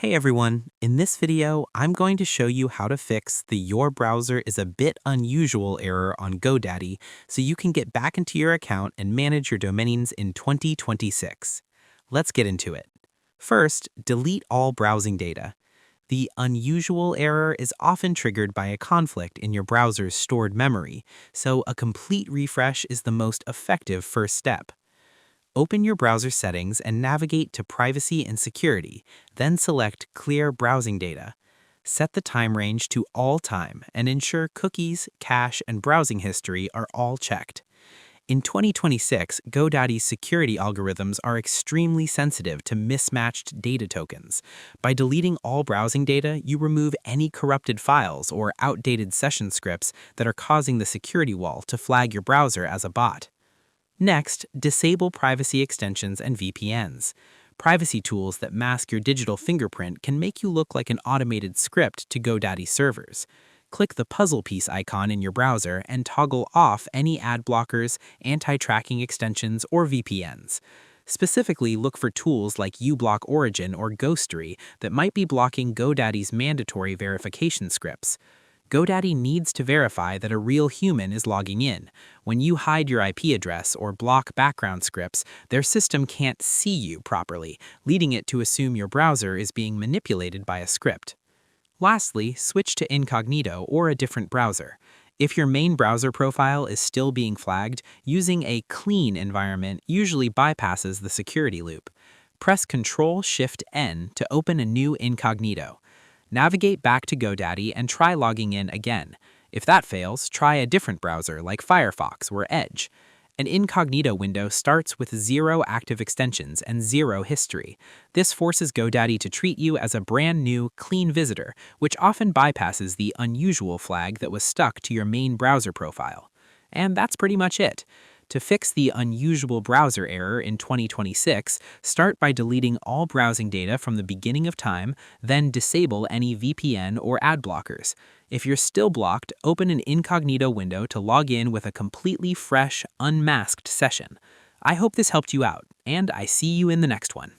Hey everyone, in this video, I'm going to show you how to fix the "Your browser is a bit unusual" error on GoDaddy so you can get back into your account and manage your domains in 2026. Let's get into it. First, delete all browsing data. The unusual error is often triggered by a conflict in your browser's stored memory, so a complete refresh is the most effective first step. Open your browser settings and navigate to Privacy and Security, then select Clear Browsing Data. Set the time range to All Time and ensure cookies, cache, and browsing history are all checked. In 2026, GoDaddy's security algorithms are extremely sensitive to mismatched data tokens. By deleting all browsing data, you remove any corrupted files or outdated session scripts that are causing the security wall to flag your browser as a bot. Next, disable privacy extensions and VPNs. Privacy tools that mask your digital fingerprint can make you look like an automated script to GoDaddy servers. Click the puzzle piece icon in your browser and toggle off any ad blockers, anti-tracking extensions, or VPNs. Specifically, look for tools like uBlock Origin or Ghostery that might be blocking GoDaddy's mandatory verification scripts. GoDaddy needs to verify that a real human is logging in. When you hide your IP address or block background scripts, their system can't see you properly, leading it to assume your browser is being manipulated by a script. Lastly, switch to incognito or a different browser. If your main browser profile is still being flagged, using a clean environment usually bypasses the security loop. Press Ctrl-Shift-N to open a new incognito. Navigate back to GoDaddy and try logging in again. If that fails, try a different browser like Firefox or Edge. An incognito window starts with 0 active extensions and 0 history. This forces GoDaddy to treat you as a brand new, clean visitor, which often bypasses the unusual flag that was stuck to your main browser profile. And that's pretty much it. To fix the unusual browser error in 2026, start by deleting all browsing data from the beginning of time, then disable any VPN or ad blockers. If you're still blocked, open an incognito window to log in with a completely fresh, unmasked session. I hope this helped you out, and I see you in the next one.